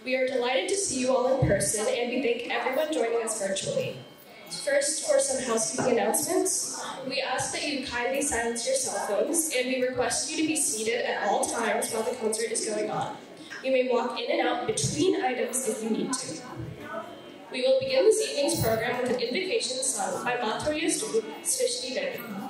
We are delighted to see you all in person, and we thank everyone joining us virtually. First, for some housekeeping announcements, we ask that you kindly silence your cell phones, and we request you to be seated at all times while the concert is going on. You may walk in and out between items if you need to. We will begin this evening's program with an invocation sung by Tanvi Ganti.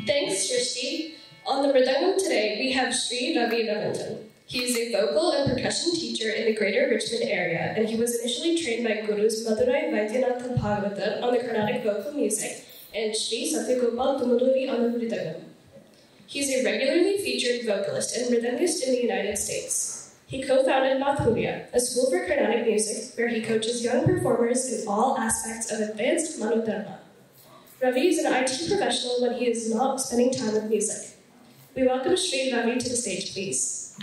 Thanks, Srishti. On the Mridangam today, we have Sri Ravi Ramandan. He is a vocal and percussion teacher in the greater Richmond area, and he was initially trained by Gurus Madurai Vaidyanathan Bhagavatar on the Carnatic vocal music and Sri Satyagopal Tumuluri on the Mridangam. He is a regularly featured vocalist and mridangist in the United States. He co-founded Madhurya, a school for Carnatic music where he coaches young performers in all aspects of advanced Manodharma. Ravi is an IT professional when he is not spending time with music. We welcome Sri Ravi to the stage, please.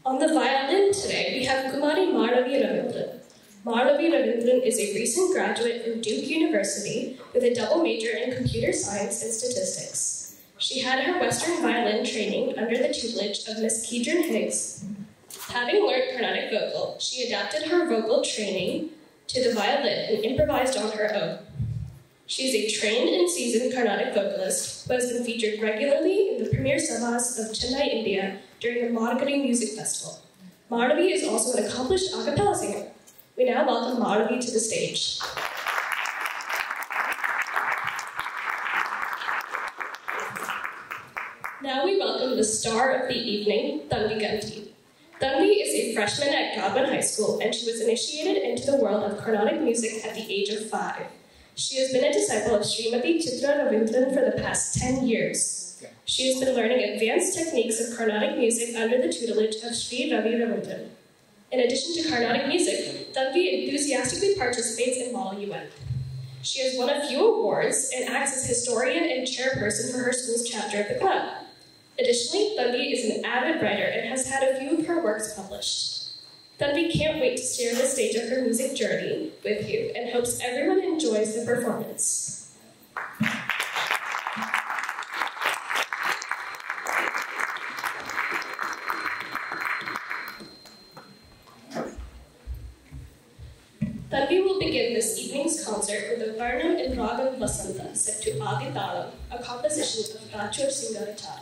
On the violin today, we have Kumari Madhavi Ravindran. Madhavi Ravindran is a recent graduate from Duke University with a double major in computer science and statistics. She had her Western violin training under the tutelage of Miss Kedron Higgs. Having learned Carnatic vocal, she adapted her vocal training to the violin and improvised on her own. She is a trained and seasoned Carnatic vocalist who has been featured regularly in the premier sabhas of Chennai, India during the Madhuri Music Festival. Madhavi is also an accomplished a cappella singer. We now welcome Madhavi to the stage. Now we welcome the star of the evening, Tanvi Ganti. Tanvi is a freshman at Godwin High School, and she was initiated into the world of Carnatic music at the age of 5. She has been a disciple of Srimati Chitra Ravindran for the past 10 years. She has been learning advanced techniques of Carnatic music under the tutelage of Sri Ravi Ravindran. In addition to Carnatic music, Tanvi enthusiastically participates in Model UN. She has won a few awards and acts as historian and chairperson for her school's chapter of the club. Additionally, Tanvi is an avid writer and has had a few of her works published. Tanvi can't wait to share the stage of her music journey with you and hopes everyone enjoys the performance. Tanvi will begin this evening's concert with a Varnam in Ragam Vasanta set to Adi Talam, a composition of Rachur Singarachar.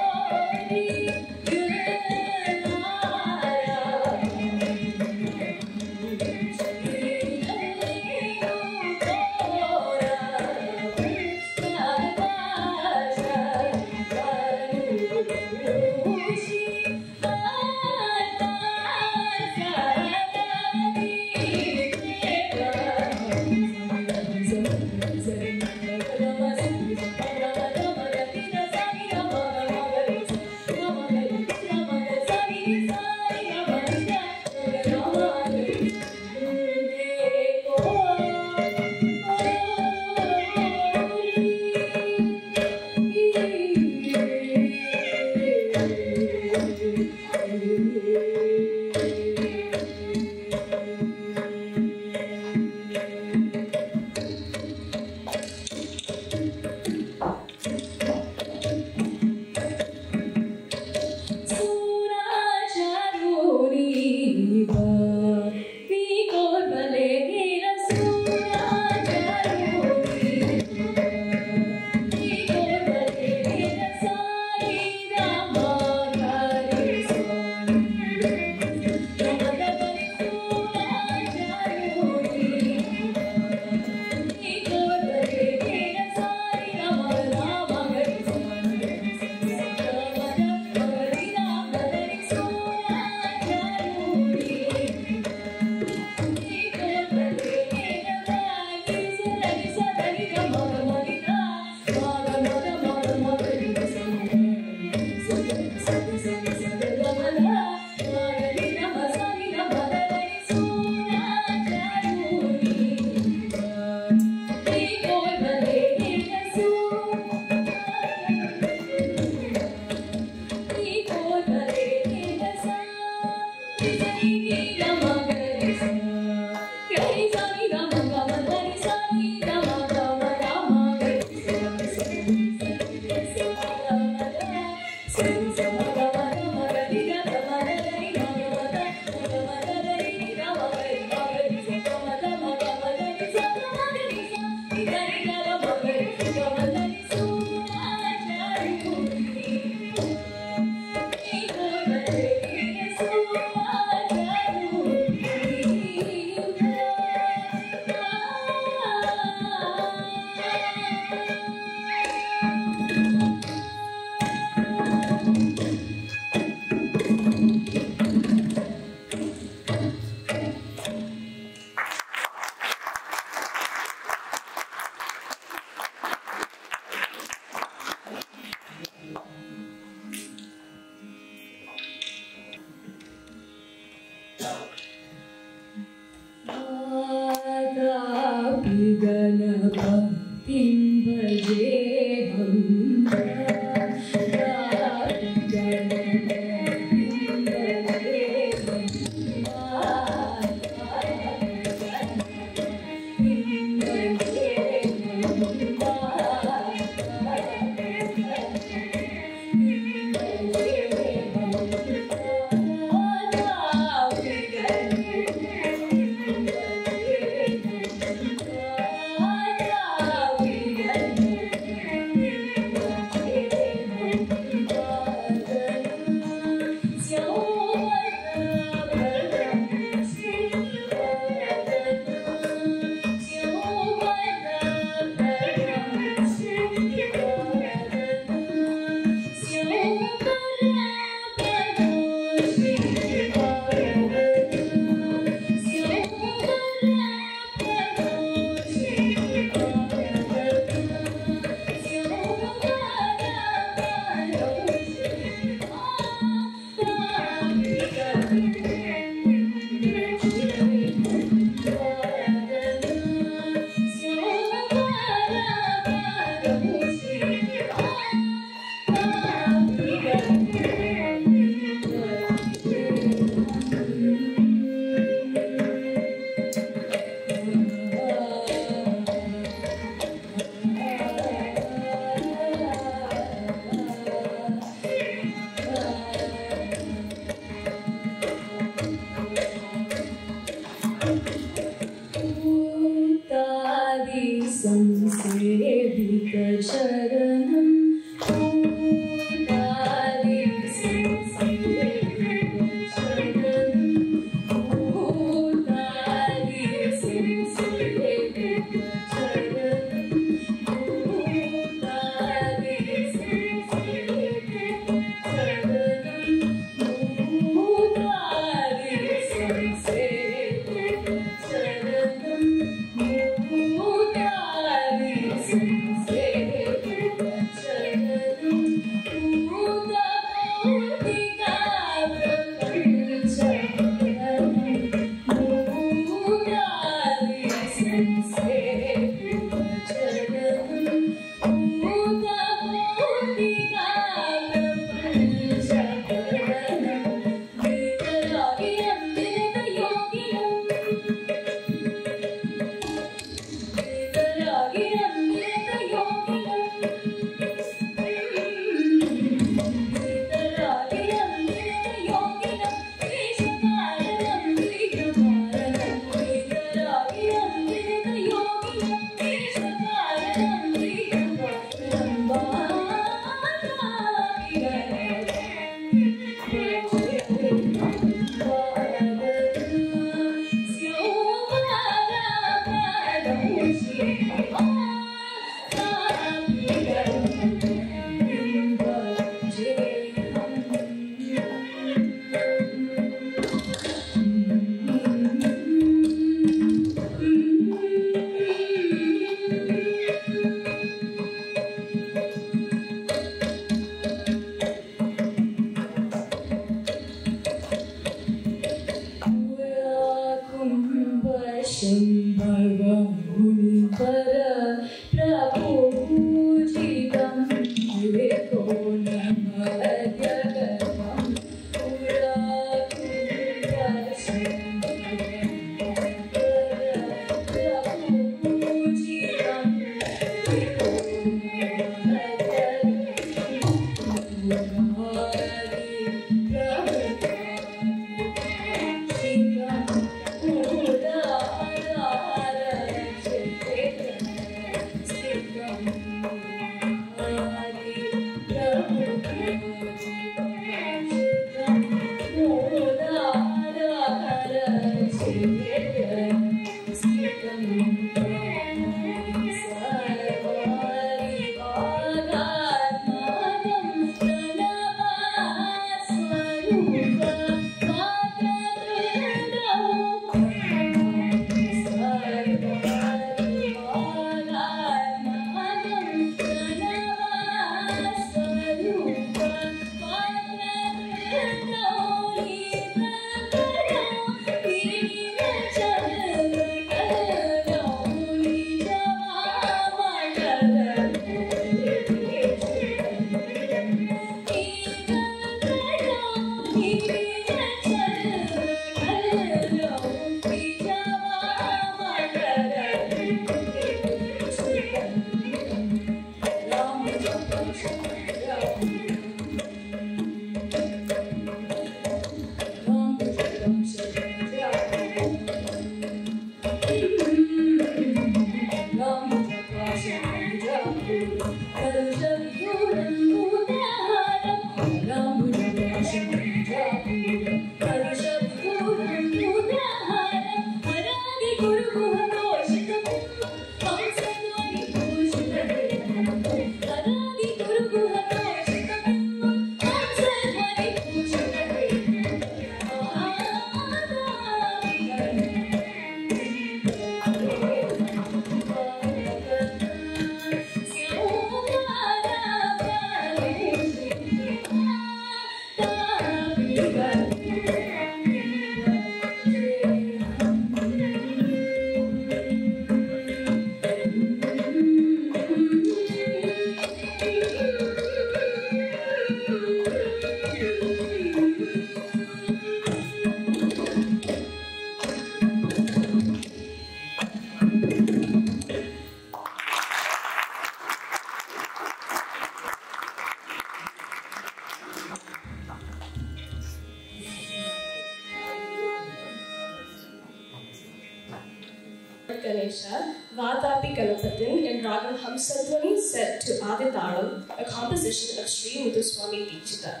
Ganesha, Vadapi Ganapatin in Ragam Hamsadwani set to Aditaram, a composition of Sri Muthuswami Deekshita.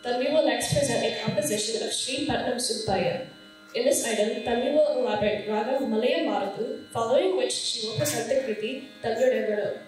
Tanvi will next present a composition of Sri Patnam Subbaya. In this item, Tanvi will elaborate Ragam Malaya Marutu, following which she will present the Kriti Tanvi Devaro.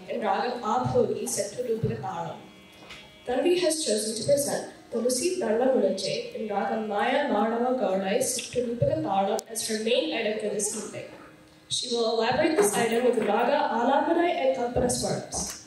in Ragam Abhodi set to Rupakatalam. Tanvi has chosen to present Tulusi Dalla Mulache in Ragam Maya Marnava Gaudai set to Rupakatalam as her main item for this evening. She will elaborate this item with Raga, Alapanai, and Kalpana Swarms.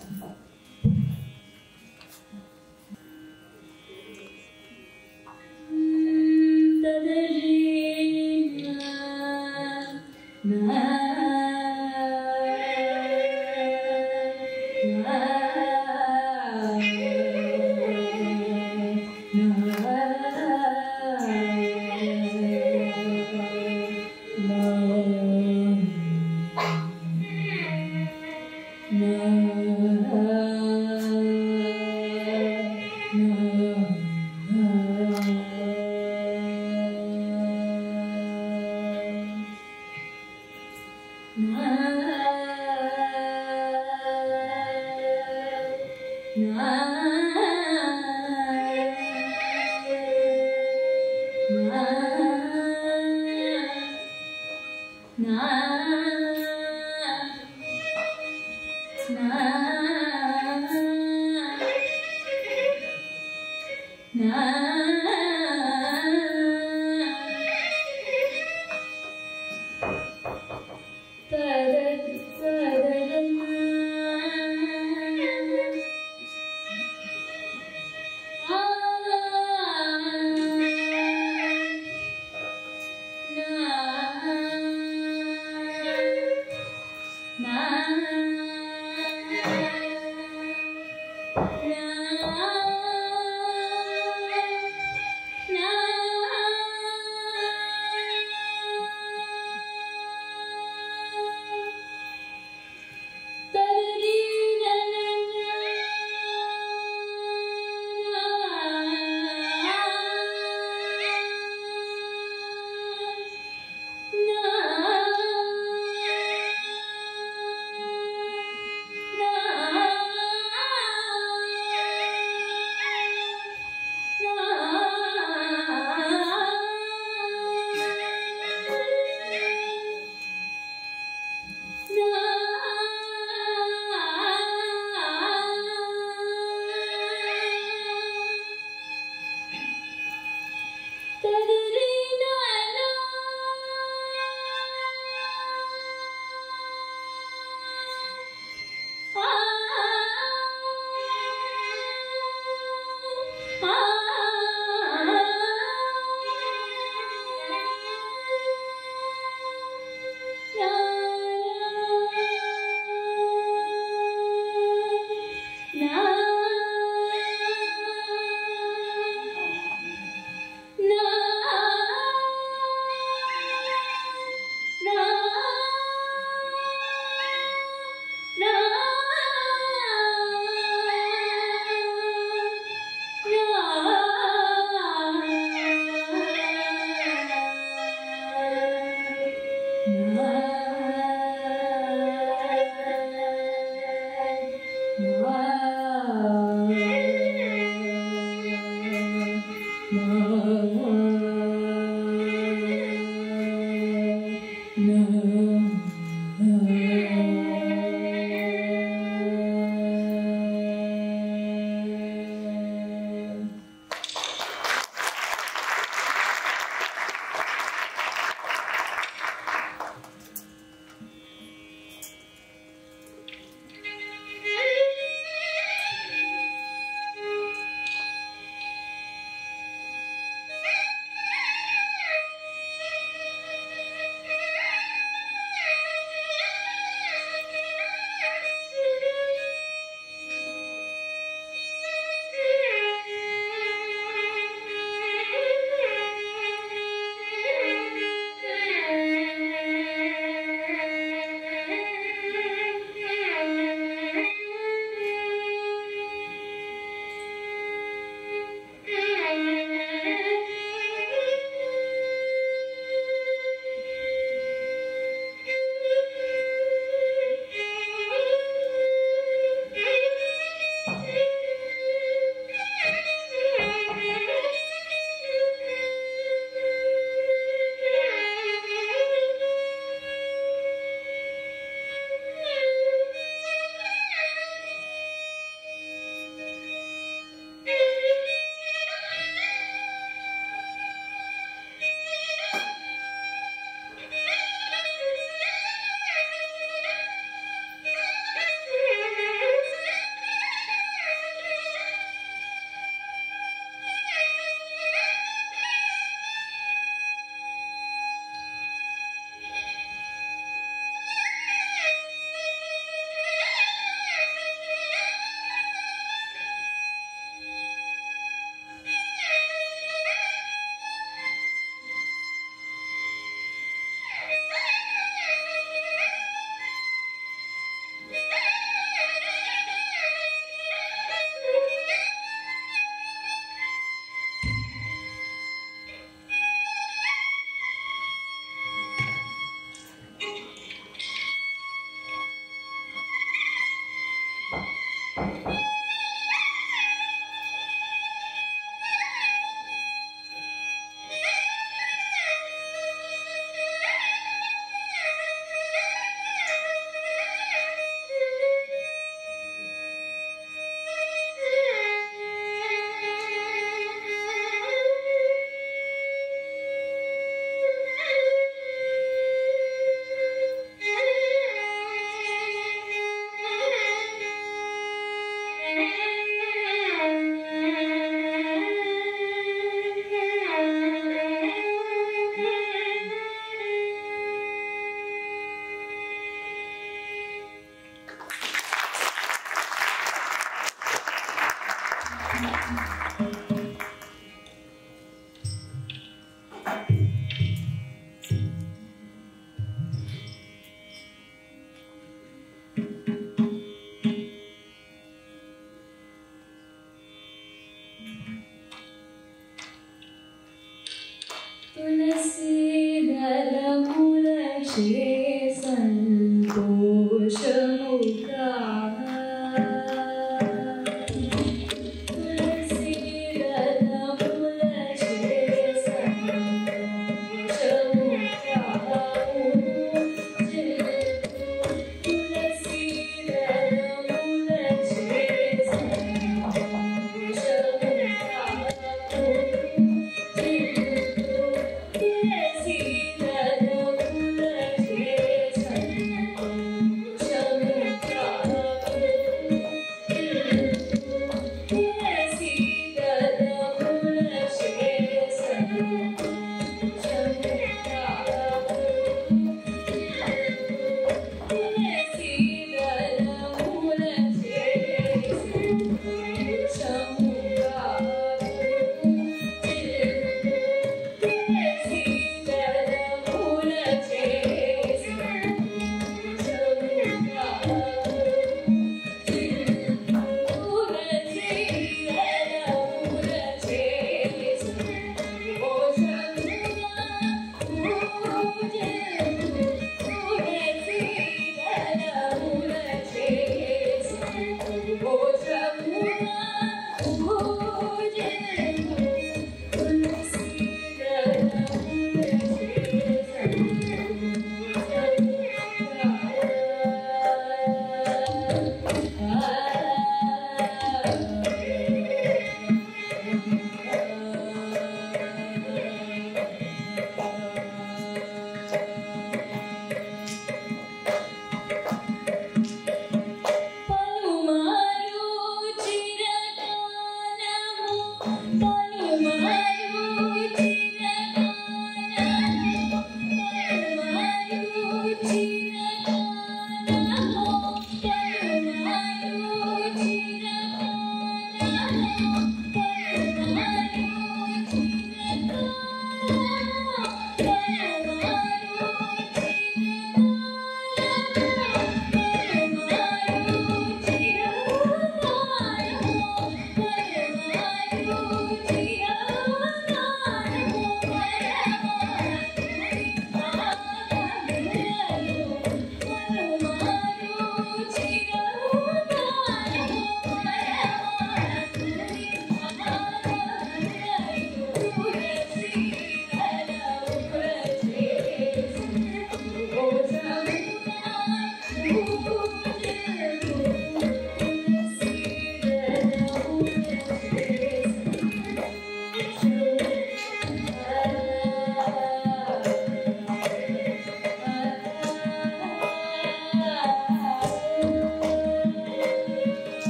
Tulsi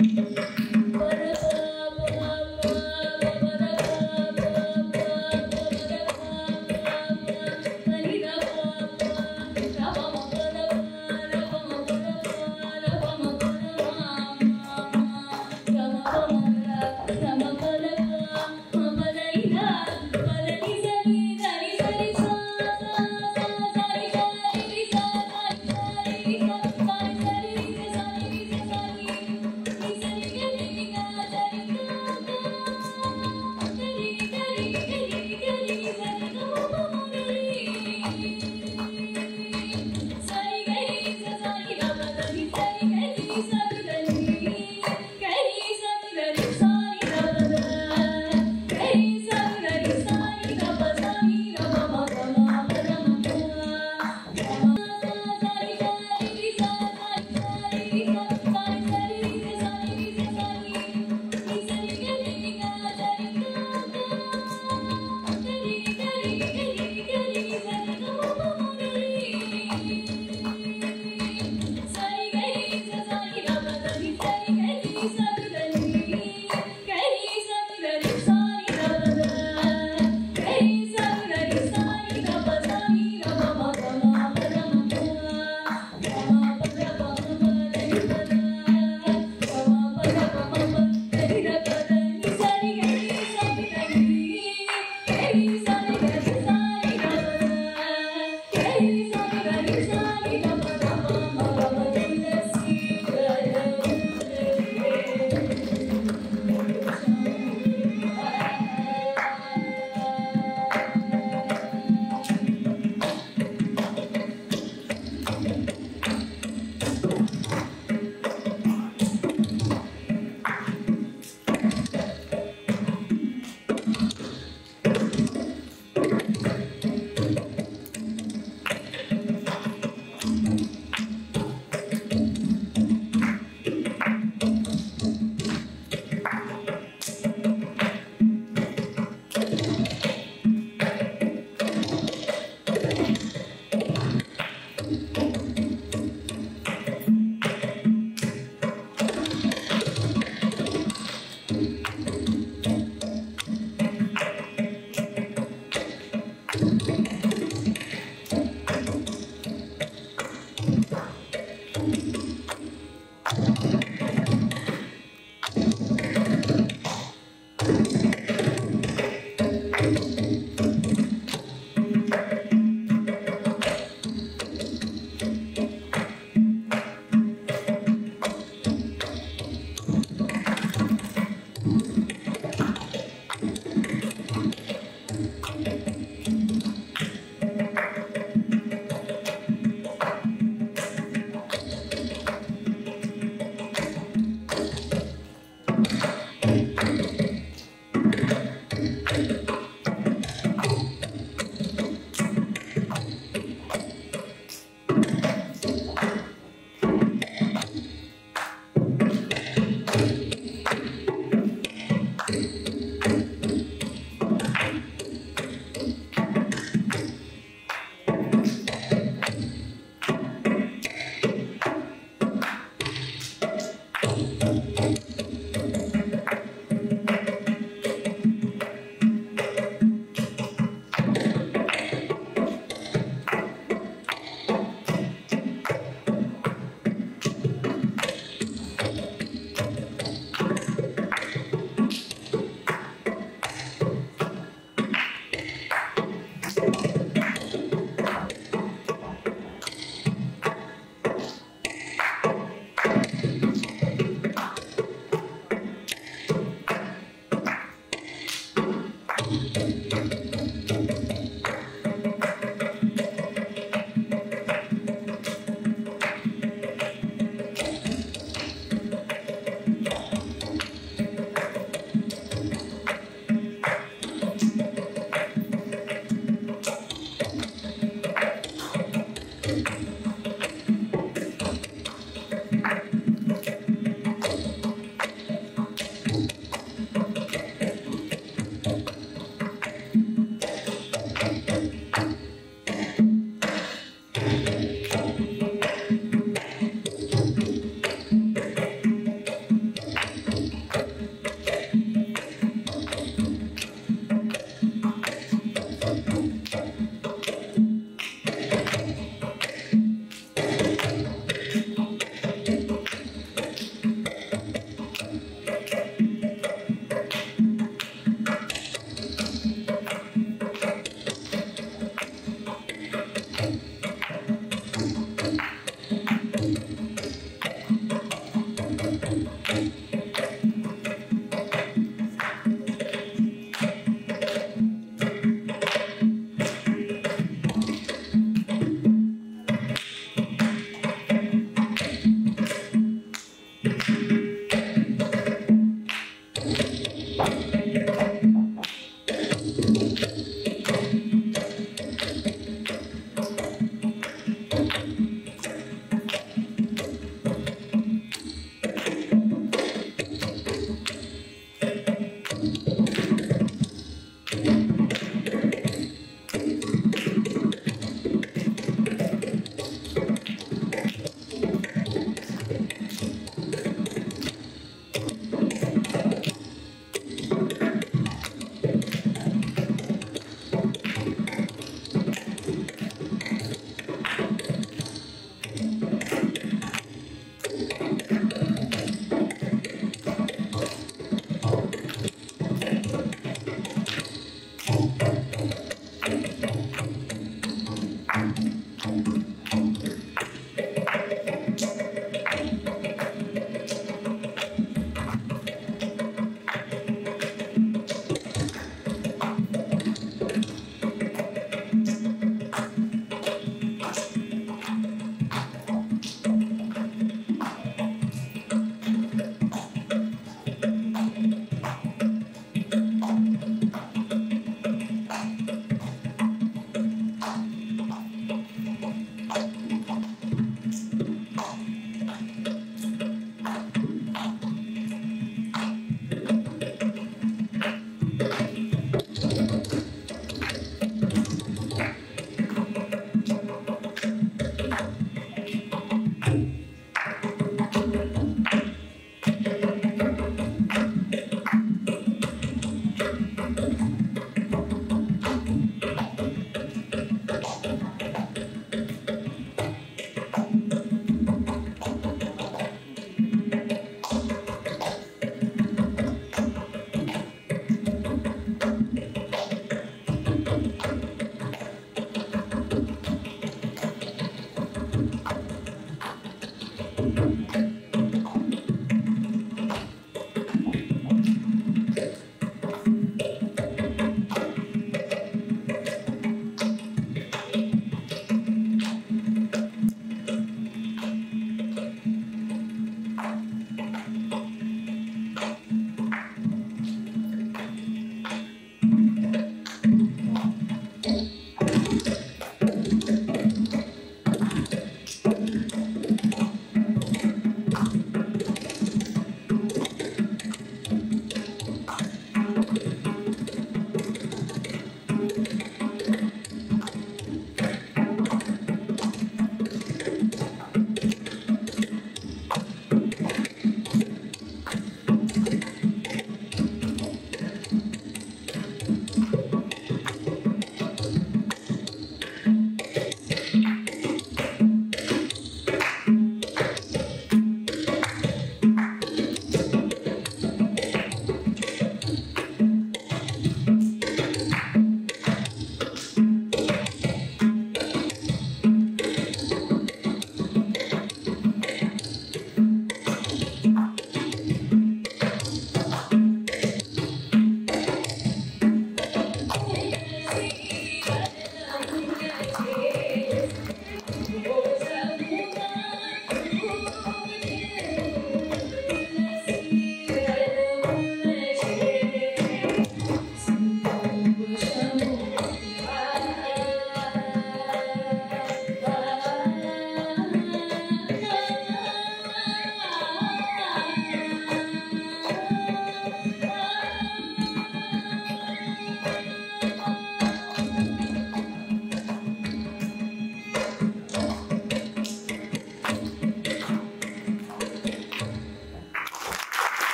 Thank you.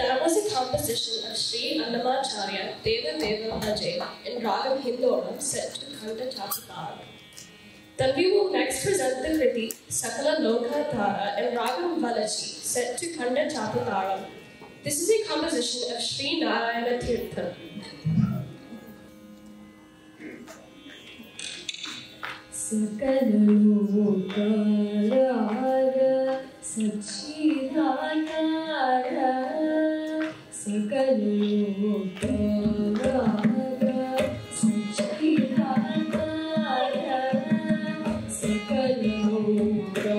That was a composition of Sri Annamacharya Deva Deva Bhaje in Ragam Hindoram set to Khanda Chaputara. Tanvi will next present the Kriti Sakala Loka Tara in Ragam Valachi set to Khanda Chaputara. This is a composition of Sri Narayana Tirtha. Sakala Lokara Sachidanara Sakala Lokara Sachidanara Sakala Lokara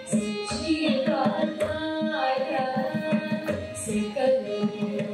Sachidanara Sakala Sakala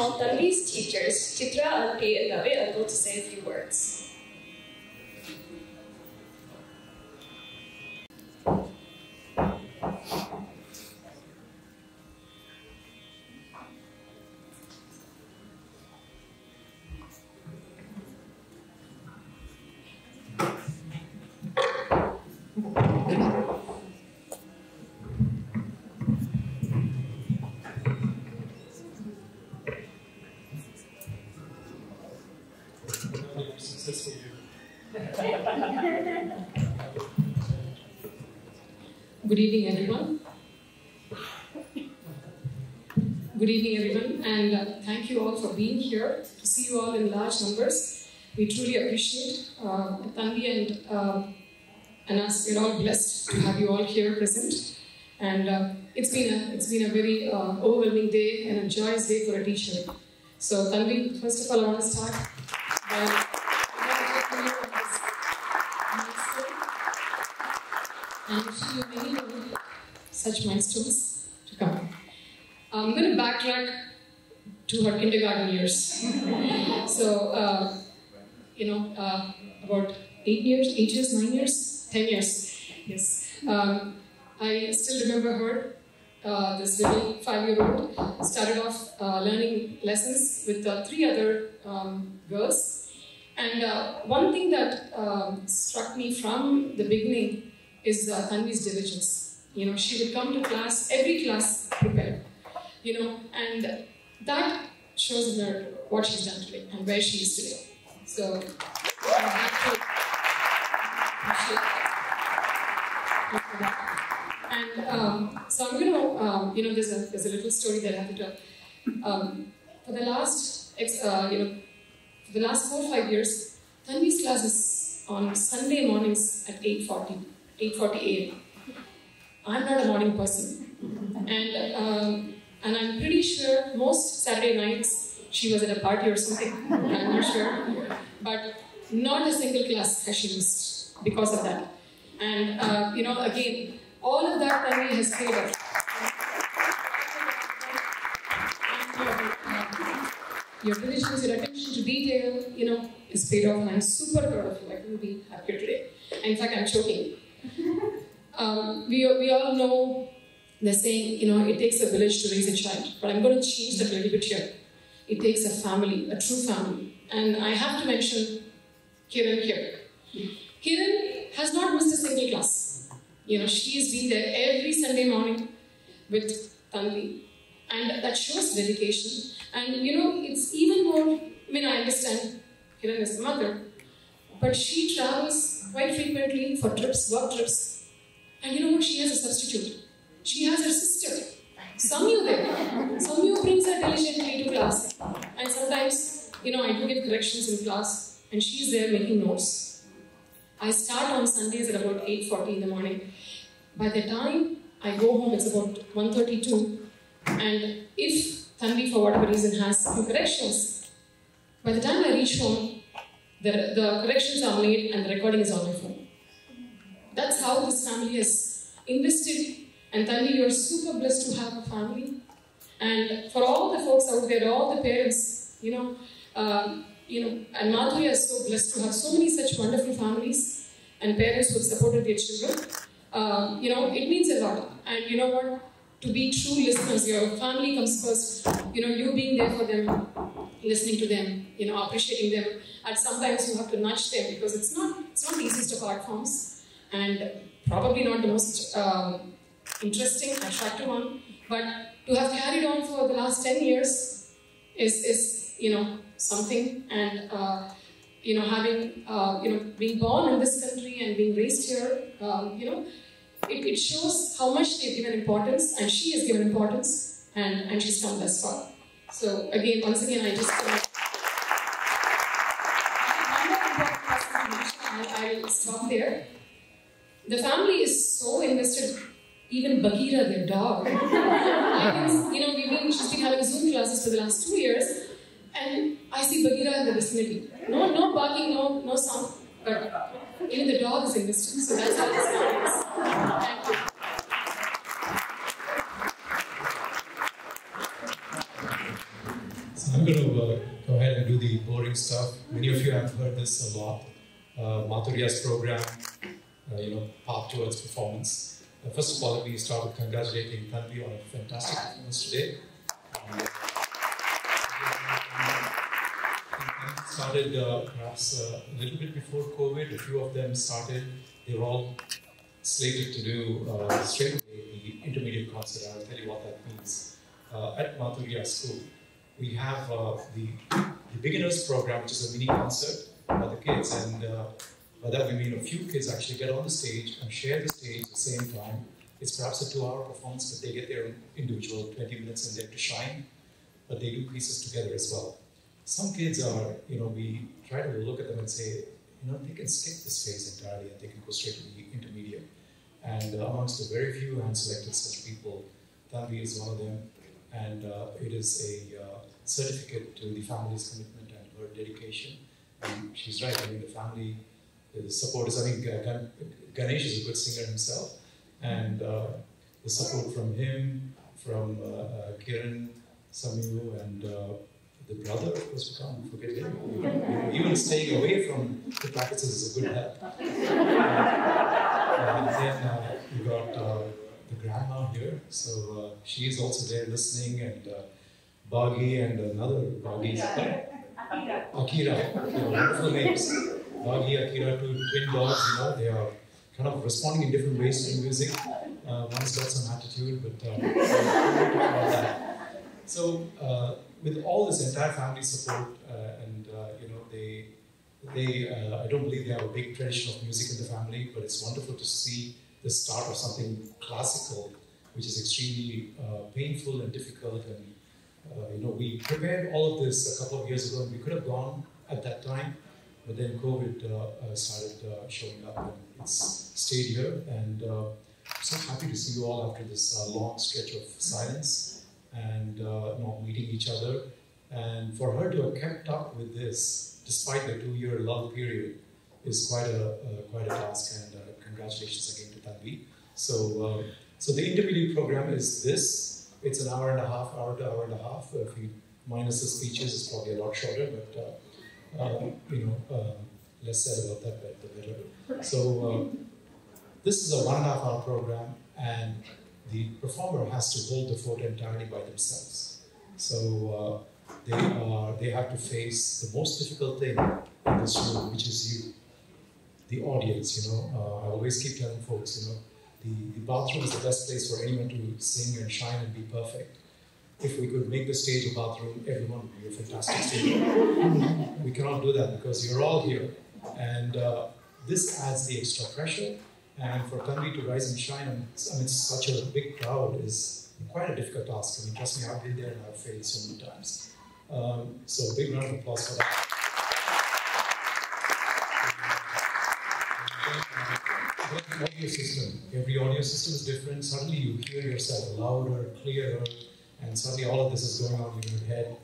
call Tanvi's teachers, Chitra, Auntie, and Nave Uncle, to say a few words. Good evening, everyone. Good evening, everyone, and thank you all for being here. To see you all in large numbers, we truly appreciate Tanvi and us. We're all blessed to have you all here present, and it's been a very overwhelming day and a joyous day for a teacher. So, Tanvi, first of all, I want to start by congratulating you on this milestone and wishing you many such milestones to come. I'm going to backtrack to her kindergarten years. So, about 8 years, 9 years, 10 years, yes. I still remember her, this little 5-year-old, started off learning lessons with 3 other girls. And one thing that struck me from the beginning is Tanvi's diligence. You know, she would come to class, every class prepared. You know, and that shows in her what she's done today and where she is today. So, I have to appreciate that. And so I'm going to, there's a little story that I have to tell. For the last, for the last 4 or 5 years, Tanvi's class is on Sunday mornings at 8:40 a.m. I'm not a morning person, and I'm pretty sure most Saturday nights she was at a party or something. I'm not sure, but not a single class has she missed because of that. And again, all of that Tanvi has paid off. Your diligence, your attention to detail, is paid off, and I'm super proud of you. I couldn't be happier today. And in fact, I'm choking. We all know the saying, it takes a village to raise a child. But I'm going to change that a little bit here. It takes a family, a true family. And I have to mention Kiran here. Kiran has not missed a single class. She's been there every Sunday morning with Tanvi. And that shows dedication. And, it's even more, I understand Kiran is the mother, but she travels quite frequently for trips, work trips. And you know what? She has a substitute. She has her sister. Samyu there. Samyu brings her diligently to class. And sometimes, I do give corrections in class, and she's there making notes. I start on Sundays at about 8:40 in the morning. By the time I go home, it's about 1:32. And if Tanvi, for whatever reason, has few corrections, by the time I reach home, the corrections are made and the recording is on my phone. That's how this family has invested. And Tanvi, you're super blessed to have a family. And for all the folks out there, all the parents, and Madhurya is so blessed to have so many such wonderful families and parents who have supported their children. It means a lot. And you know what? To be true listeners, your family comes first. You being there for them, listening to them, appreciating them. And sometimes you have to nudge them because it's not the easiest of art forms, and probably not the most interesting, attractive one. But to have carried on for the last 10 years is something. And having being born in this country and being raised here, it shows how much they've given importance, and she has given importance, and she's come thus far. So again, once again, I just I'll stop there. The family is so invested. Even Bagheera, their dog, she's been having Zoom classes for the last 2 years, and I see Bagheera in the vicinity. No barking, no sound, but even the dog is invested. So that's how this family is. Thank you. So boring stuff. Many of you have heard this a lot. Madhurya's program, path towards performance. First of all, let me start with congratulating Tanvi on a fantastic performance today. Started perhaps a little bit before COVID. A few of them started. They were all slated to do straight away the intermediate concert. I'll tell you what that means. At Madhurya School, we have the beginners program, which is a mini concert for the kids, and by that we mean a few kids actually get on the stage and share the stage at the same time. It's perhaps a 2-hour performance, but they get their individual 20 minutes in there to shine, but they do pieces together as well. Some kids are, we try to look at them and say, they can skip this phase entirely and they can go straight to the intermediate. And amongst the very few hand-selected such people, Tanvi is one of them, and it is a certificate to the family's commitment and her dedication. And she's right, the family, the support is, Ganesh is a good singer himself, and the support from him, from Kiran, Samyu, and the brother, of course, we can't forget him. Even staying away from the practices is a good help. And then we got the grandma here, so she is also there listening, and Bagi and another Bagi, Akira, wonderful names. Bagi, Akira, two twin dogs, they are kind of responding in different ways to the music. One's got some attitude, but so with all this entire family support, and I don't believe they have a big tradition of music in the family, but it's wonderful to see the start of something classical, which is extremely painful and difficult. And we prepared all of this a couple of years ago, and we could have gone at that time, but then COVID started showing up, and it's stayed here. And I'm so happy to see you all after this long stretch of silence and not meeting each other. And for her to have kept up with this, despite the 2-year lull period, is quite a task. And congratulations again to Tanvi. So the intermediate program is this. It's an hour to hour and a half. If you minus the speeches, it's probably a lot shorter, but less said about that, the better. So this is a 1.5 hour program, and the performer has to hold the fort entirely by themselves. So they have to face the most difficult thing in this room, which is you, the audience. I always keep telling folks, the bathroom is the best place for anyone to sing and shine and be perfect. If we could make the stage a bathroom, everyone would be a fantastic stage. We cannot do that because you're all here, and this adds the extra pressure. And for Tanvi to rise and shine amidst such a big crowd is quite a difficult task. Trust me, I've been there and I've failed so many times. So a big round of applause for that. Audio system. Every audio system is different. Suddenly you hear yourself louder, clearer, and suddenly all of this is going on in your head.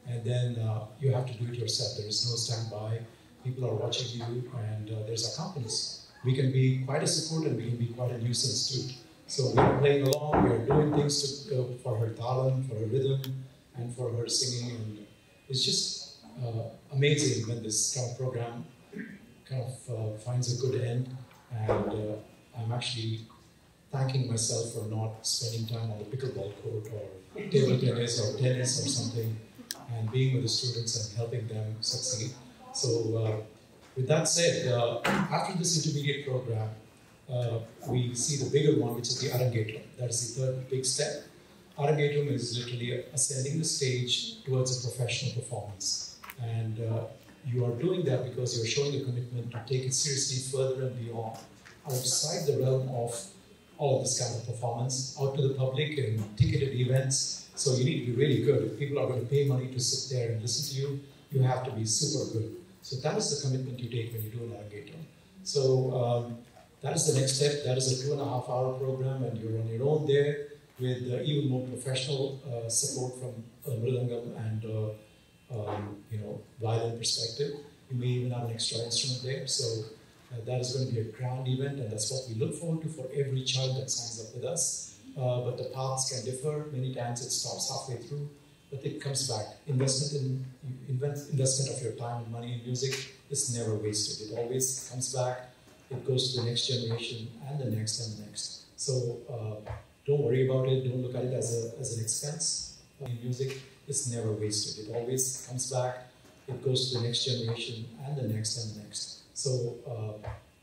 And then you have to do it yourself. There is no standby. People are watching you, and there's accompanist. We can be quite a support, and we can be quite a nuisance too. So we're playing along, we're doing things for her talam, for her rhythm, and for her singing. And it's just amazing when this kind of program kind of finds a good end. And I'm actually thanking myself for not spending time on the pickleball court or table tennis or something, and being with the students and helping them succeed. So with that said, after this intermediate program, we see the bigger one, which is the Arangetram. That is the third big step. Arangetram is literally ascending the stage towards a professional performance. And you are doing that because you're showing a commitment to take it seriously further and beyond, outside the realm of all of this kind of performance, out to the public in ticketed events. So you need to be really good. If people are going to pay money to sit there and listen to you, you have to be super good. So that is the commitment you take when you do an Arangetram. So that is the next step. That is a 2.5 hour program, and you're on your own there with even more professional support from Mridangam and violin perspective. You may even have an extra instrument there. So that is going to be a grand event, and that's what we look forward to for every child that signs up with us. But the paths can differ. Many times it stops halfway through. but it comes back. Investment of your time and money in music is never wasted. It always comes back. It goes to the next generation and the next and the next. So don't worry about it. Don't look at it as an expense. Music is never wasted. It always comes back. It goes to the next generation and the next and the next. So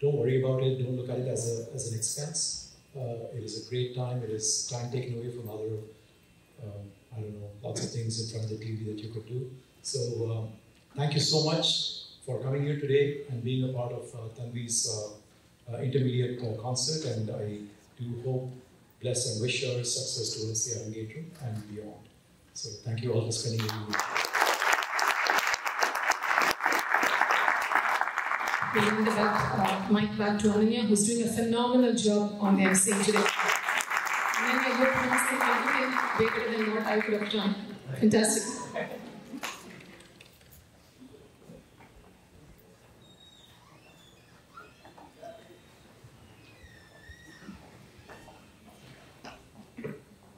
don't worry about it. Don't look at it as an expense. It is a great time. It is time taken away from other, I don't know, lots of things in front of the TV that you could do. So thank you so much for coming here today and being a part of Tanvi's intermediate concert. And I do hope, bless and wish her success towards the Arangetram and beyond. So thank you all for spending it with me. Giving the mic back to Ananya, who's doing a phenomenal job on the MC today. Ananya, you're pronouncing everything way better than what I could have done. Fantastic.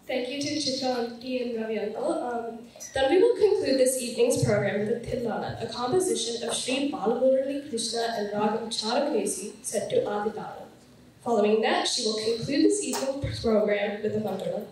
Thank you to Chitra Aunty and Ravi Uncle. Then we will conclude this evening's program with a Thillana, a composition of Sri Balamurali Krishna and Ragam Charakesi set to Aditala. Following that, she will conclude this evening's program with a mandala.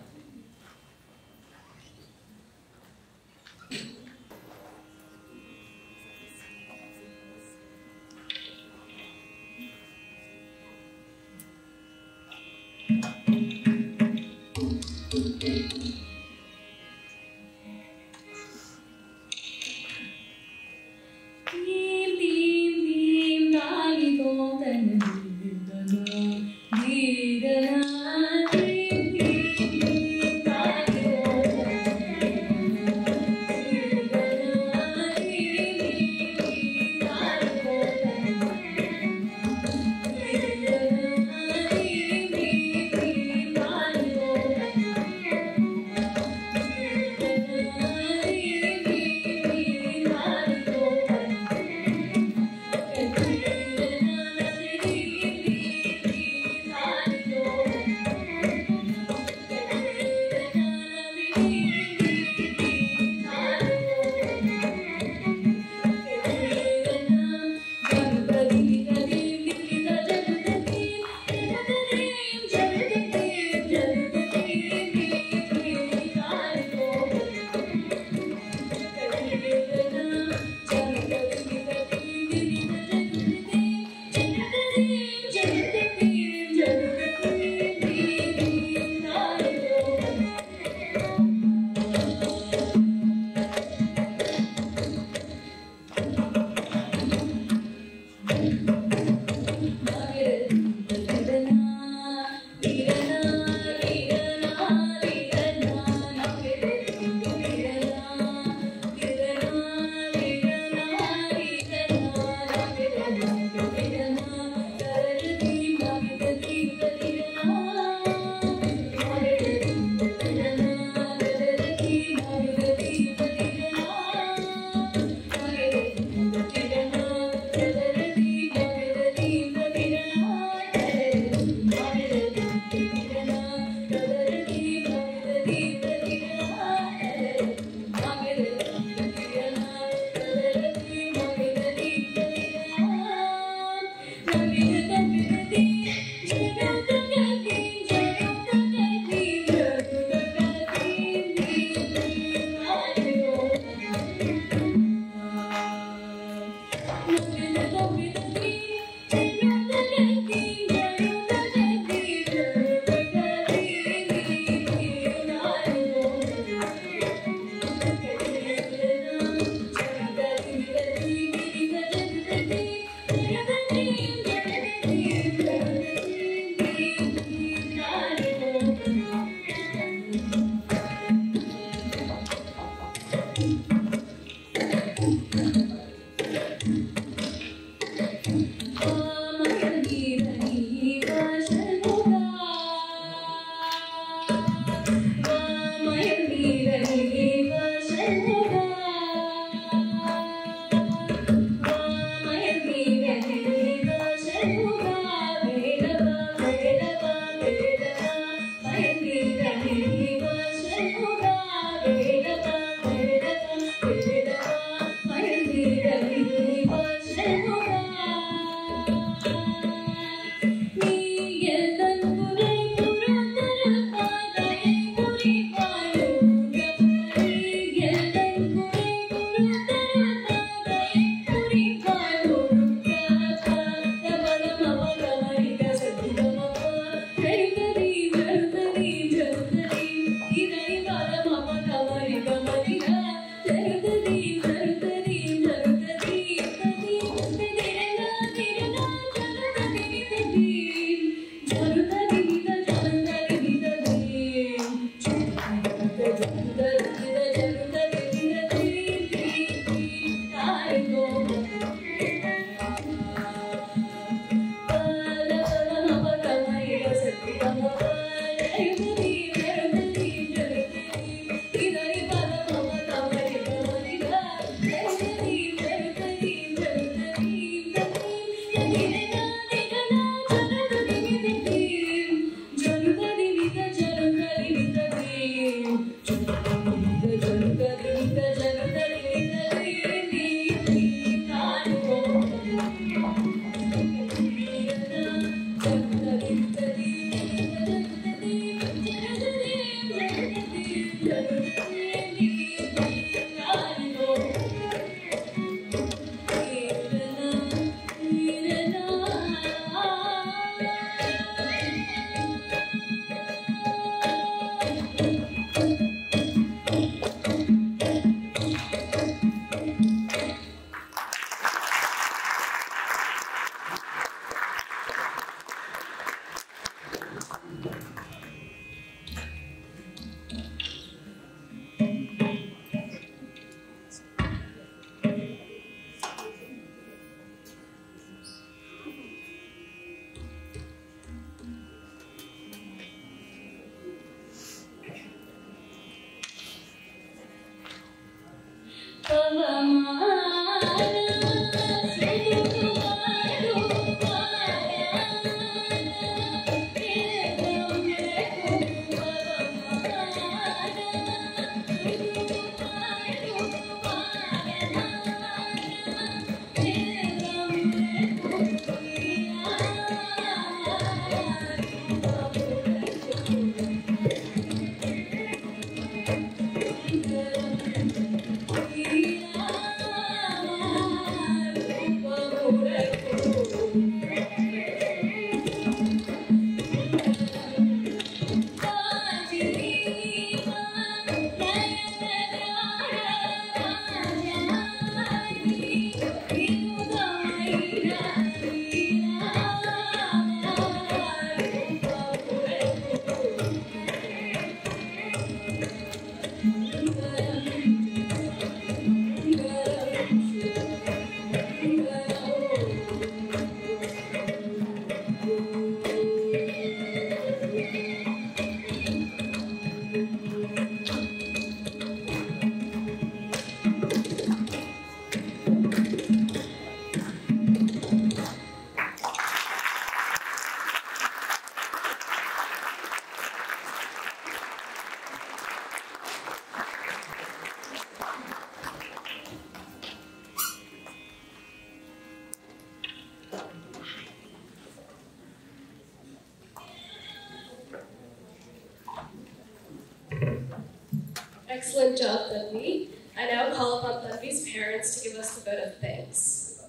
Excellent job, Tanvi. I now call upon Tanvi's parents to give us the vote of thanks.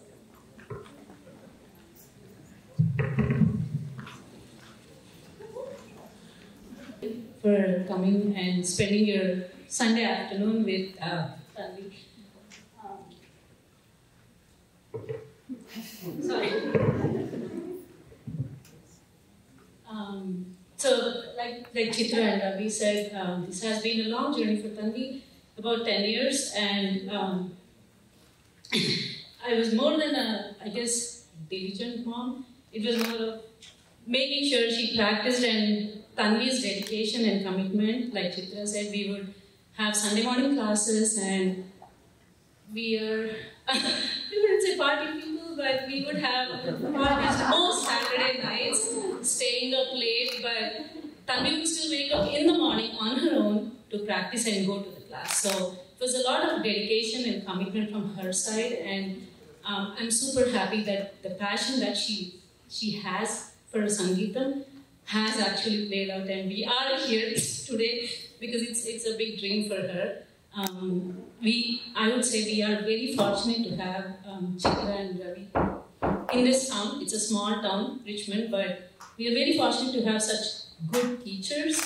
For coming and spending your Sunday afternoon with Tanvi. Sorry. So, like Chitra and Ravi said, this has been a long journey for Tanvi, about 10 years, and I was more than a, I guess, diligent mom. It was more of making sure she practiced, and Tanvi's dedication and commitment, like Chitra said, we would have Sunday morning classes, and we wouldn't say party people, but we would have parties most Saturday nights, staying up late, but Tanvi would still wake up in the morning on her own to practice and go to the class. So it was a lot of dedication and commitment from her side, and I'm super happy that the passion that she has for Sangeetam has actually played out, and we are here today because it's a big dream for her. I would say we are very fortunate to have Chitra and Ravi in this town. It's a small town, Richmond, but we are very fortunate to have such good teachers.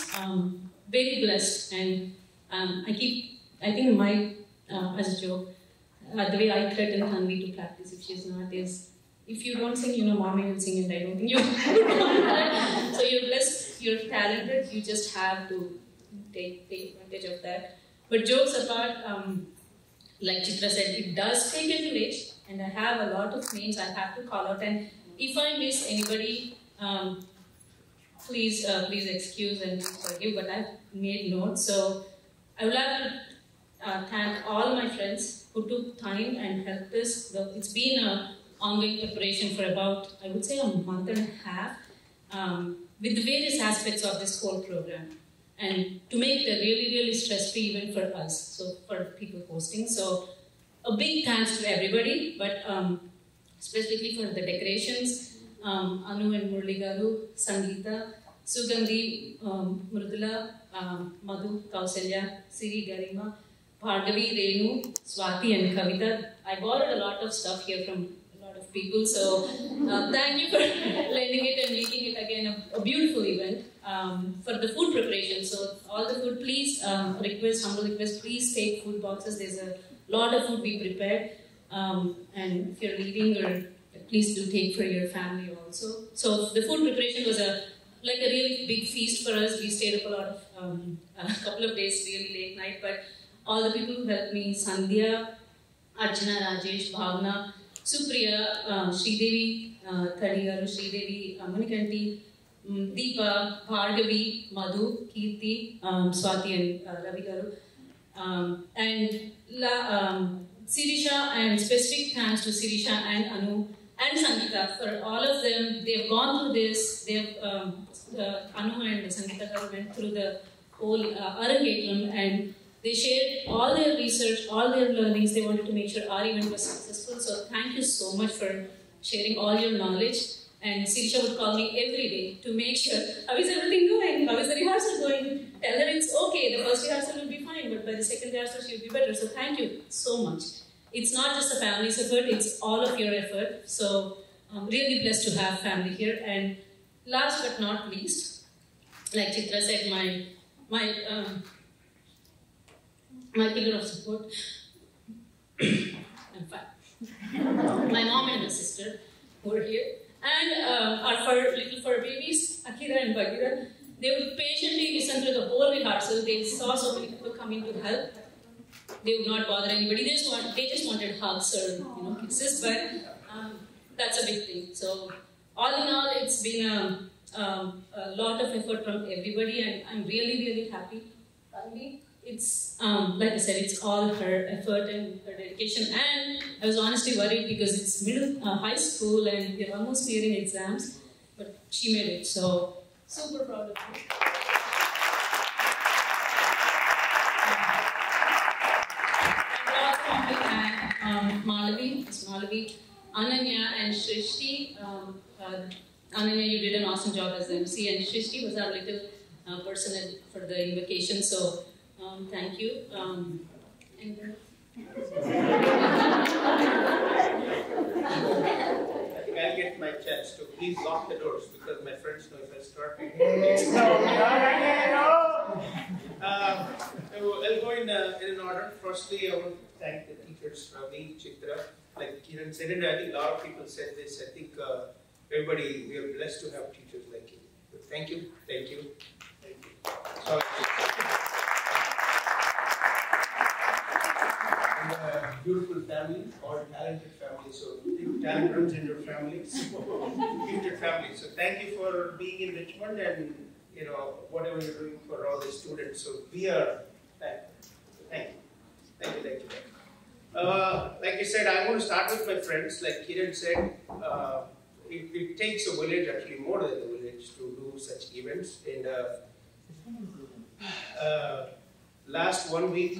Very blessed, and I think as a joke, the way I threaten Tanvi to practice if she's not is, if you don't sing, mommy will sing, and I don't think you would want that. So you're blessed, you're talented, you just have to take advantage of that. But jokes apart, like Chitra said, it does take a village, and I have a lot of names I have to call out, and if I miss anybody, please excuse and forgive, but I've made notes. So I would like to thank all my friends who took time and helped us. It's been an ongoing preparation for about, I would say, a month and a half, with the various aspects of this whole program, and to make it a really, really stress-free event for us, so for people hosting. So a big thanks to everybody, but specifically for the decorations, Anu and Murli Garu, Sangeeta, Sugandhi, Murdula, Madhu, Kausalya, Siri, Garima, Bhargavi, Renu, Swati and Kavita. I borrowed a lot of stuff here from a lot of people, so thank you for lending it and making it again a beautiful event. For the food preparation, so all the food, please, humble request, please take food boxes. There's a lot of food we prepared, and if you're leaving, or please do take for your family also. So the food preparation was a like a really big feast for us. We stayed up a couple of days, really late night, but all the people who helped me, Sandhya, Archana, Rajesh, Bhavna, Supriya, Sridevi, Thadigaru, Sridevi, Manikanti, Deepa, Bhargavi, Madhu, Kirti, Swati and Ravi Garu, and Sirisha, and specific thanks to Sirisha and Anu and Sangeeta for all of them. They've gone through this. They've Anu and Sangeeta went through the whole Arangetram, and they shared all their research, all their learnings. They wanted to make sure our event was successful. So thank you so much for sharing all your knowledge. And Sirisha would call me every day to make sure, how is everything going? How is the rehearsal going? Tell her it's okay. The first rehearsal will be fine, but by the second rehearsal she'll be better. So thank you so much. It's not just the family's effort, it's all of your effort. So I'm really blessed to have family here. And last but not least, like Chitra said, my pillar of support. I'm fine. My mom and my sister who are here. And our little fur babies, Akira and Bagheera, they would patiently listen to the whole rehearsal. They saw so many people coming to help. They would not bother anybody. They just wanted hugs or kisses, but that's a big thing. So all in all, it's been a lot of effort from everybody, and I'm really, really happy. It's like I said, it's all her effort and her dedication. And I was honestly worried because it's high school and we're almost clearing exams, but she made it. So super proud of her. And Malavi, Ananya and Shrishti. Ananya, you did an awesome job as the MC, and Shrishti was our little person for the invocation. So thank you. I think I'll get my chance to please lock the doors because my friends know if I start I'll go in an order. Firstly, I want to thank the teachers, Ravi, Chitra. Like Kiran said, and I think a lot of people said this. I think everybody, we are blessed to have teachers like you. But thank you, thank you, thank you. So, and beautiful family, all talented family. So talent runs in your family, gifted family. So thank you for being in Richmond and whatever you're doing for all the students. So we are thankful. Thank you. Like I said, I'm going to start with my friends. Like Kiran said, it takes a village, actually more than a village, to do such events. And last 1 week,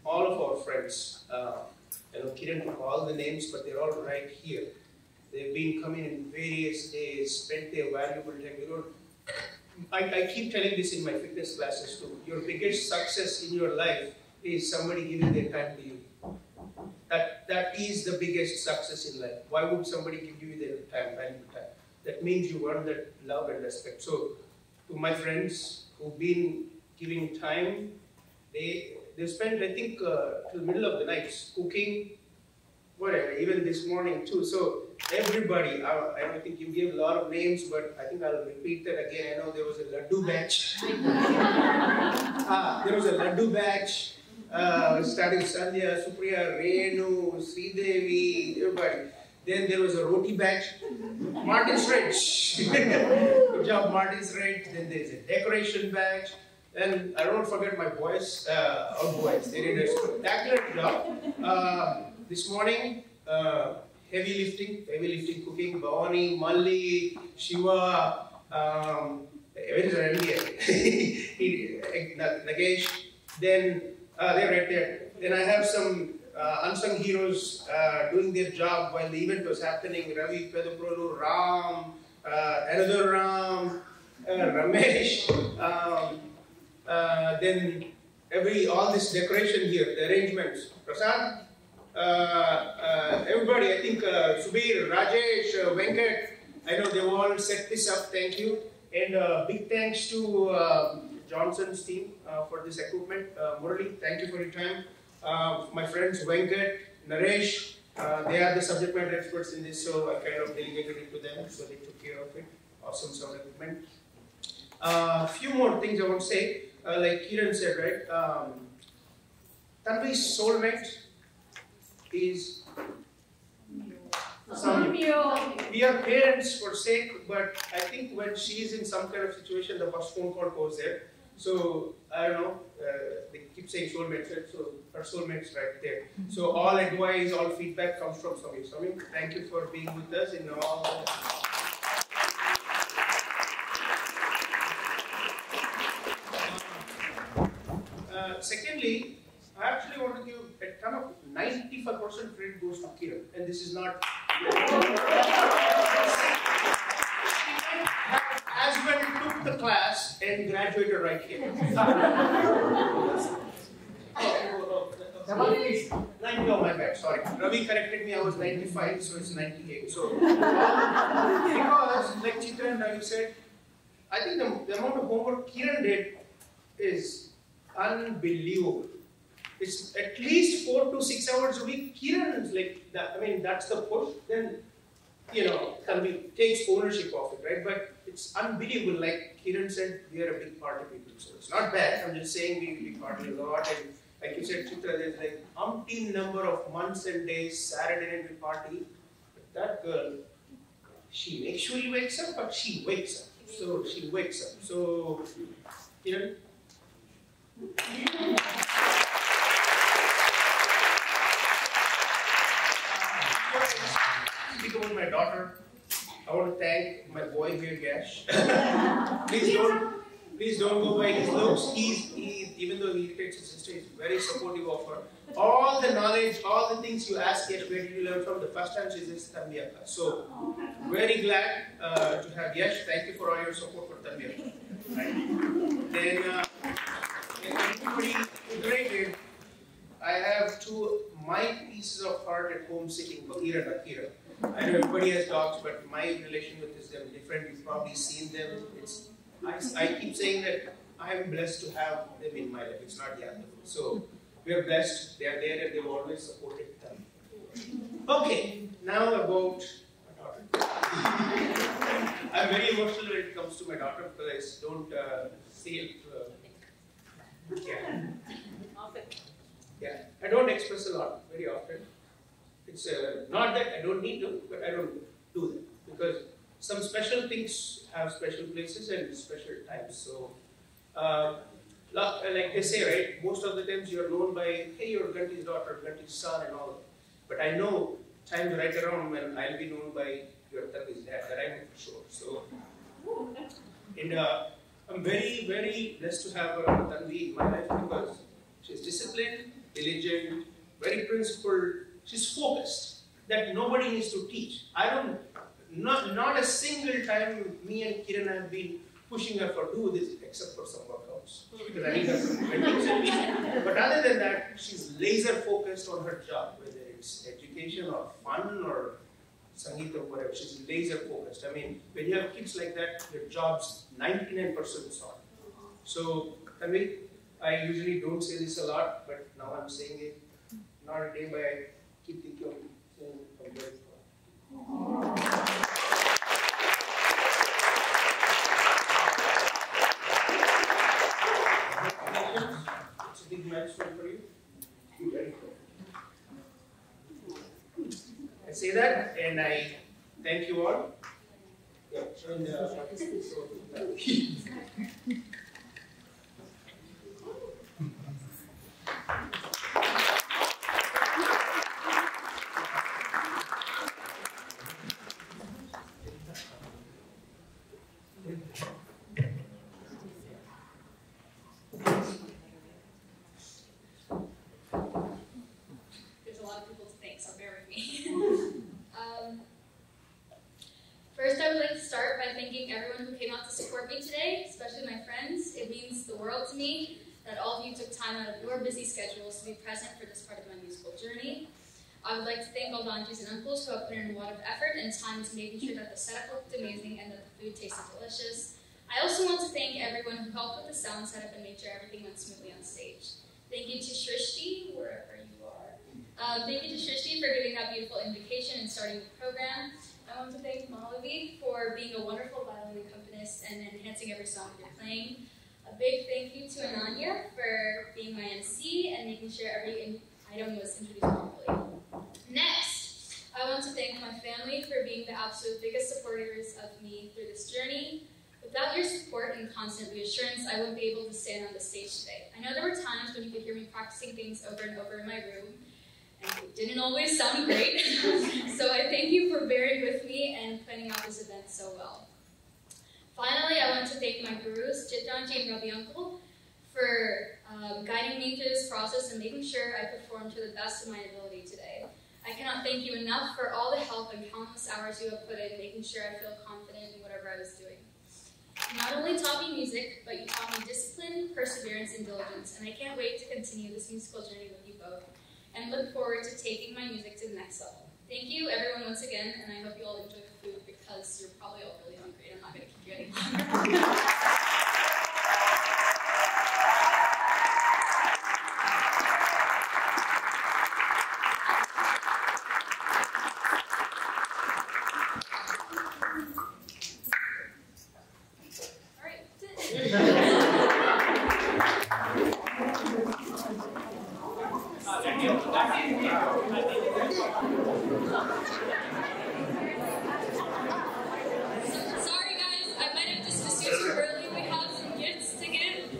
all of our friends, Kiran took all the names, but they're all right here. They've been coming in various days, spent their valuable time. I keep telling this in my fitness classes too. Your biggest success in your life is somebody giving their time to you. That is the biggest success in life. Why would somebody give you their time, valuable time? That means you earn that love and respect. So, to my friends who've been giving time, they spent, I think, till the middle of the night cooking, whatever, even this morning too. So, everybody, I don't think you gave a lot of names, but I think I'll repeat that again. I know there was a laddu batch. There was a laddu batch. Starting Sandhya, Supriya, Renu, Sridevi, everybody. Then there was a roti batch. Martin's Ridge. Good job, Martin's Ridge. Then there's a decoration batch. And I don't forget my boys, our boys. They did a spectacular job. This morning, heavy lifting, cooking. Bhavani, Malli, Shiva, where is our MBA? Nagesh. Then they're right there. Then I have some unsung heroes doing their job while the event was happening. Ravi, Pedaprolu, Ram, another Ram, Ramesh. Then all this decoration here, the arrangements. Prasad, everybody, I think Subir, Rajesh, Venkat, I know they've all set this up, thank you. And big thanks to Johnson's team for this equipment. Murali, thank you for your time. My friends Venkat, Naresh, they are the subject matter experts in this, so I kind of delegated it to them, so they took care of it. Awesome sound equipment. A few more things I want to say. Like Kiran said, right? Tanvi's soulmate is Samyu. We are parents for sake, but I think when she is in some kind of situation, the first phone call goes there. So, I don't know, they keep saying soulmates, right? So her soulmate's right there. So all advice, all feedback comes from Samyu. Samyu, thank you for being with us in all. Secondly, I actually want to give a ton of 95% credit goes to Kiran, and this is not as well took the class and graduated right here. 90, oh my bad, sorry. Ravi corrected me, I was 95, so it's 98. So, because, like Chitra and you said, I think the amount of homework Kiran did is unbelievable. It's at least 4 to 6 hours a week. Kiran is like that. I mean, that's the push. Then, Tanvi takes ownership of it, right? But it's unbelievable. Like Kiran said, we are a big party people. So it's not bad. I'm just saying we party a lot. And like you said, Chitra, there's like umpteen number of months and days, Saturday night we party. But that girl, she makes sure he wakes up, but she wakes up. So she wakes up. So, Kiran. Speak about my daughter. I want to thank my boy here, Gash. please don't go by his looks. Even though he irritates his sister, he's very supportive of her. All the knowledge, all the things you ask Yash, where did you learn from? The first time she says Tanvi Akka. So, very glad to have Yash. Thank you for all your support for Tanvi Akka. Right. Then, everybody graded. I have two my pieces of heart at home sitting, Bakir and Akira. I know everybody has dogs, but my relation with them is different. You've probably seen them. I keep saying that I'm blessed to have them in my life. It's not the other. So we are blessed. They are there and they've always supported them. Okay, now about my daughter. I'm very emotional when it comes to my daughter because I don't see it. Yeah, I don't express a lot very often. It's not that I don't need to, but I don't do that because some special things have special places and special times. So, like they say, right? Most of the times you are known by, hey, you're Ganti's daughter, Ganti's son, and all that. But I know times right around when I'll be known by your Tanvi's dad. That I know for sure. So, and I'm very, very blessed to have Tanvi in my life because she's disciplined, diligent, very principled. She's focused. That nobody needs to teach. Not a single time me and Kiran have been pushing her for do this except for some workouts. Because I need her some meditation. But other than that, she's laser focused on her job, whether it's education or fun or Sangeet or whatever. She's laser focused. I mean, when you have kids like that, your job's 99% solved. So, Tanvi, I usually don't say this a lot, but now I'm saying it. Not a day, but I keep thinking of saying I'm very proud. It's a big milestone for you. You're very proud. I say that and I thank you all. Yeah, and, First, I would like to start by thanking everyone who came out to support me today, especially my friends. It means the world to me that all of you took time out of your busy schedules to be present for this part of my musical journey. I would like to thank all the aunties and uncles who have put in a lot of effort and time into making sure that the setup looked amazing and that the food tasted delicious. I also want to thank everyone who helped with the sound setup and made sure everything went smoothly on stage. Thank you to Shrishti, wherever you are. Thank you to Shrishti for giving that beautiful invitation and starting the program. I want to thank Malavi for being a wonderful violin accompanist and enhancing every song you're playing. A big thank you to Ananya for being my MC and making sure every item was introduced properly. Next, I want to thank my family for being the absolute biggest supporters of me through this journey. Without your support and constant reassurance, I wouldn't be able to stand on the stage today. I know there were times when you could hear me practicing things over and over in my room, and it didn't always sound great. So I thank you for bearing with me and planning out this event so well. Finally, I want to thank my gurus, Chitranji and Ravi Uncle, for guiding me through this process and making sure I performed to the best of my ability today. I cannot thank you enough for all the help and countless hours you have put in making sure I feel confident in whatever I was doing. You not only taught me music, but you taught me discipline, perseverance, and diligence, and I can't wait to continue this musical journey with you both, and look forward to taking my music to the next level. Thank you, everyone, once again, and I hope you all enjoy the food because you're probably all really hungry, and I'm not going to keep you any longer. Sorry guys, I might have dismissed you too early. We have some gifts to give,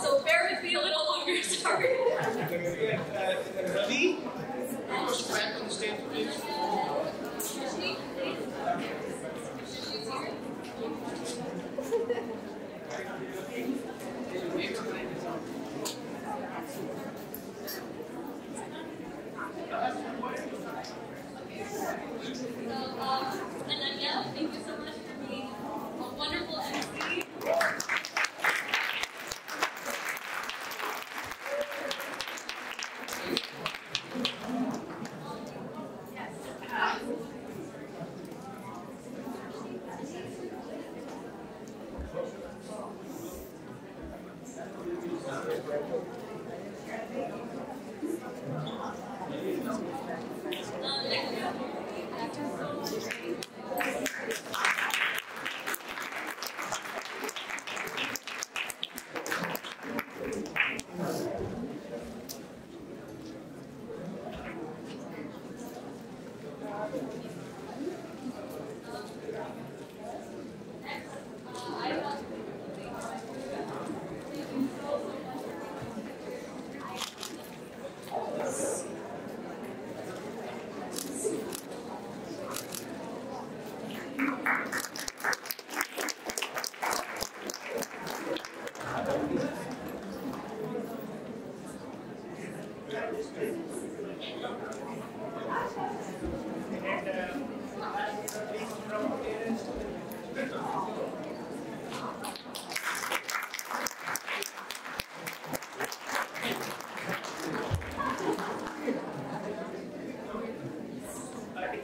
so bear with me a little longer. Sorry. Ravi, almost back on the stage, please. Ananya, thank you so much for being a wonderful MC.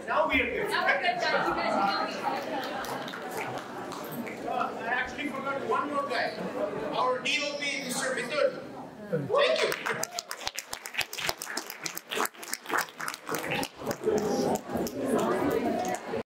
Now we are good. Now we're good, guys. You guys can I actually forgot one more guy. Our DOP, Mr. Mithun. Thank you.